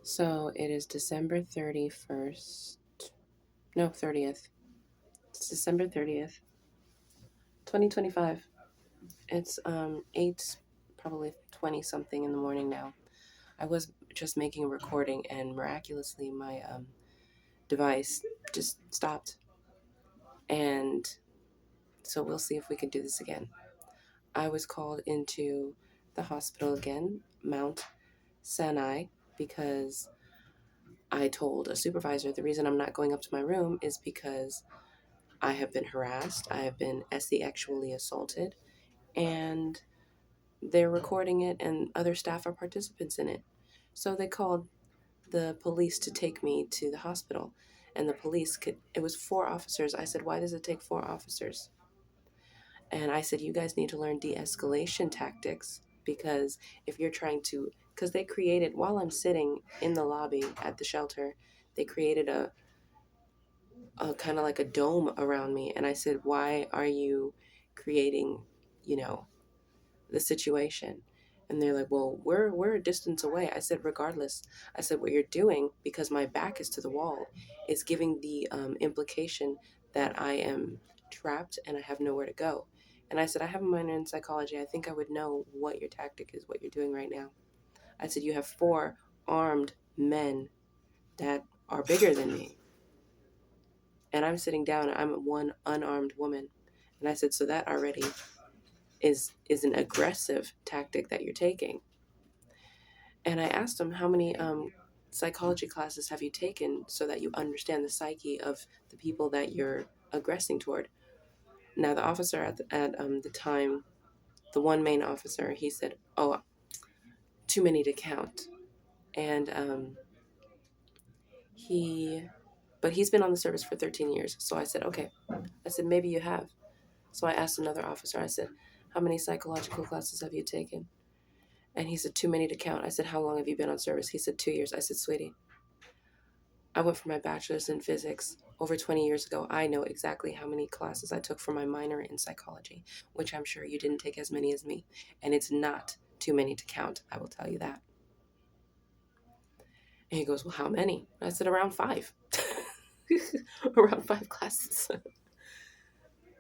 So it is December 31st. No, 30th. It's December 30th, 2025. It's 8, probably 20 something in the morning now. I was just making a recording and miraculously my device just stopped. And so we'll see if we can do this again. I was called into the hospital again, Mount Sinai, because I told a supervisor the reason I'm not going up to my room is because I have been harassed, I have been sexually assaulted, and they're recording it, and other staff are participants in it. So they called the police to take me to the hospital, and the police it was 4 officers. I said, why does it take 4 officers? And I said, you guys need to learn de-escalation tactics, because if you're trying to, because they created, while I'm sitting in the lobby at the shelter, they created a kind of like a dome around me. And I said, why are you creating, you know, the situation? And they're like, well, we're a distance away. I said, regardless, I said, what you're doing, because my back is to the wall, is giving the implication that I am trapped and I have nowhere to go. And I said, I have a minor in psychology. I think I would know what your tactic is, what you're doing right now. I said, you have 4 armed men that are bigger than me. And I'm sitting down and I'm one unarmed woman. And I said, so that already is an aggressive tactic that you're taking. And I asked him, how many psychology classes have you taken so that you understand the psyche of the people that you're aggressing toward? Now, the officer at the time, the one main officer, he said, oh, too many to count. And he, but he's been on the service for 13 years. So I said, okay. I said, maybe you have. So I asked another officer, I said, how many psychological classes have you taken? And he said, too many to count. I said, how long have you been on service? He said, 2 years. I said, sweetie, I went for my bachelor's in physics over 20 years ago. I know exactly how many classes I took for my minor in psychology, which I'm sure you didn't take as many as me. And it's not too many to count, I will tell you that. And he goes, well, how many? I said, around 5. Around 5 classes.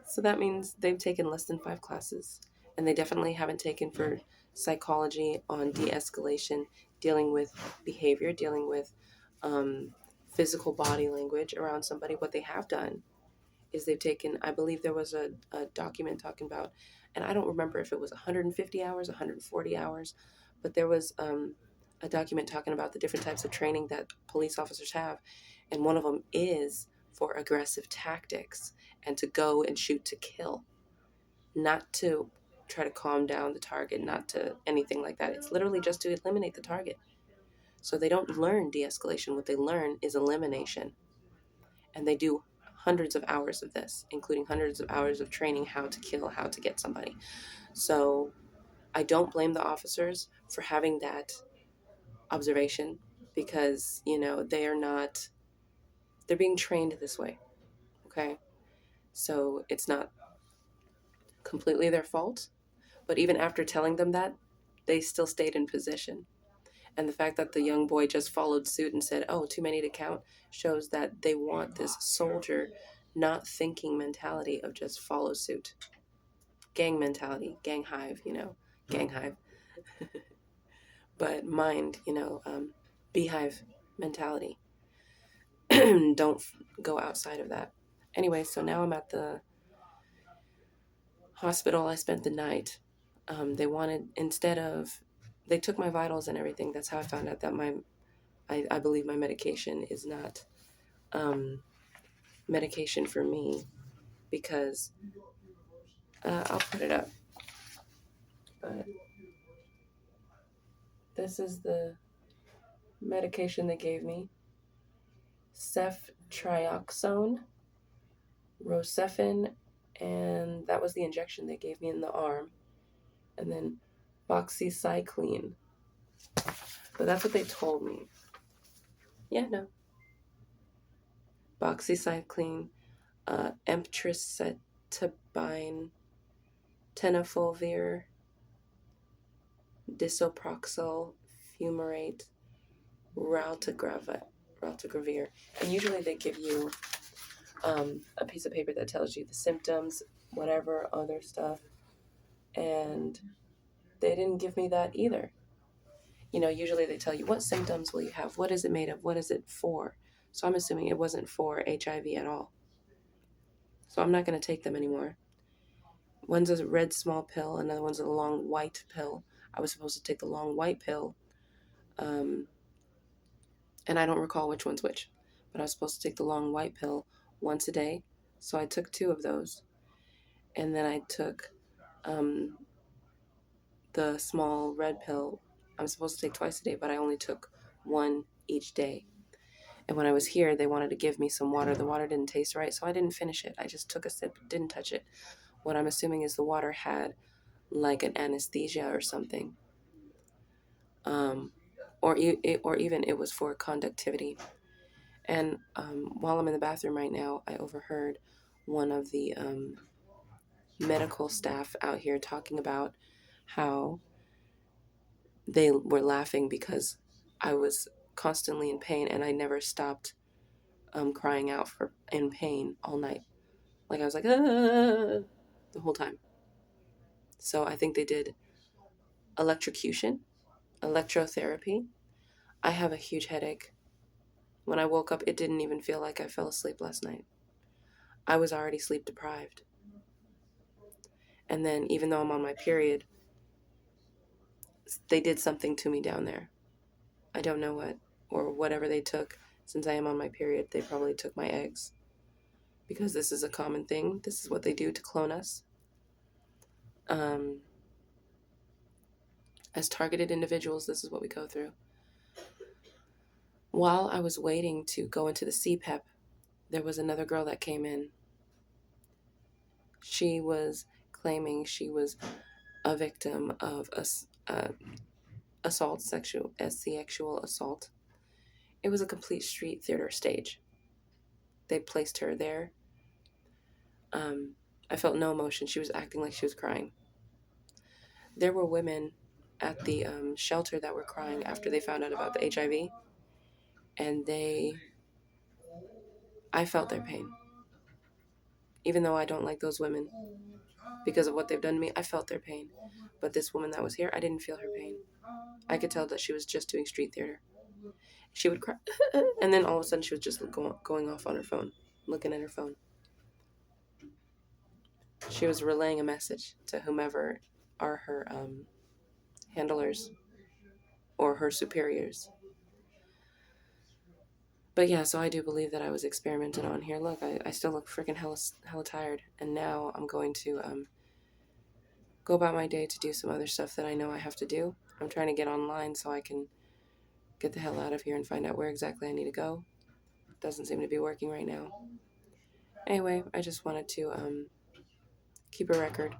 So that means they've taken less than 5 classes. And they definitely haven't taken for psychology on de-escalation, dealing with behavior, dealing with physical body language around somebody. What they have done is they've taken, I believe there was a document talking about, and I don't remember if it was 150 hours, 140 hours, but there was a document talking about the different types of training that police officers have. And one of them is for aggressive tactics and to go and shoot to kill, not to try to calm down the target, not to anything like that. It's literally just to eliminate the target. So they don't learn de-escalation. What they learn is elimination. And they do hundreds of hours of this, including hundreds of hours of training how to kill, how to get somebody. So I don't blame the officers for having that observation, because, they are not, they're being trained this way. Okay. So it's not completely their fault. But even after telling them that, they still stayed in position. And the fact that the young boy just followed suit and said, oh, too many to count, shows that they want this soldier, not thinking mentality of just follow suit. Gang mentality, gang hive, gang hive. But mind, beehive mentality. Don't go outside of that. Anyway, so now I'm at the hospital. I spent the night. They wanted, they took my vitals and everything. That's how I found out that I believe my medication is not medication for me, because I'll put it up. But this is the medication they gave me: ceftriaxone, Rocephin, and that was the injection they gave me in the arm, and then boxycycline. But that's what they told me. Yeah, no. Boxycycline, emtricitabine, tenofovir, disoproxil fumarate, raltegravir. Raltegravir. And usually they give you a piece of paper that tells you the symptoms, whatever other stuff. And they didn't give me that either. You know, usually they tell you what symptoms will you have, what is it made of, what is it for. So I'm assuming it wasn't for HIV at all. So I'm not going to take them anymore. One's a red small pill, another one's a long white pill. I was supposed to take the long white pill, and I don't recall which one's which, but I was supposed to take the long white pill once a day. So I took 2 of those, and then I took um, the small red pill. I'm supposed to take twice a day, but I only took 1 each day. And when I was here, they wanted to give me some water. The water didn't taste right, so I didn't finish it. I just took a sip, didn't touch it. What I'm assuming is the water had like an anesthesia or something, um, or even it was for conductivity. And while I'm in the bathroom right now, I overheard one of the medical staff out here talking about how they were laughing because I was constantly in pain and I never stopped crying out in pain all night. Like I was like, ah, the whole time. So I think they did electrocution, electrotherapy. I have a huge headache. When I woke up, it didn't even feel like I fell asleep last night. I was already sleep deprived. And then, even though I'm on my period, they did something to me down there. I don't know what, or whatever they took. Since I am on my period, they probably took my eggs. Because this is a common thing. This is what they do to clone us. As targeted individuals, this is what we go through. While I was waiting to go into the Cpep, there was another girl that came in. She was claiming she was a victim of assault, sexual assault. It was a complete street theater stage. They placed her there. I felt no emotion. She was acting like she was crying. There were women at the shelter that were crying after they found out about the HIV, and I felt their pain. Even though I don't like those women because of what they've done to me, I felt their pain. But this woman that was here, I didn't feel her pain. I could tell that she was just doing street theater. She would cry, and then all of a sudden she was just going off on her phone, looking at her phone. She was relaying a message to whomever are her handlers or her superiors. But yeah, so I do believe that I was experimented on here. Look, I still look freaking hella tired. And now I'm going to go about my day to do some other stuff that I know I have to do. I'm trying to get online so I can get the hell out of here and find out where exactly I need to go. Doesn't seem to be working right now. Anyway, I just wanted to keep a record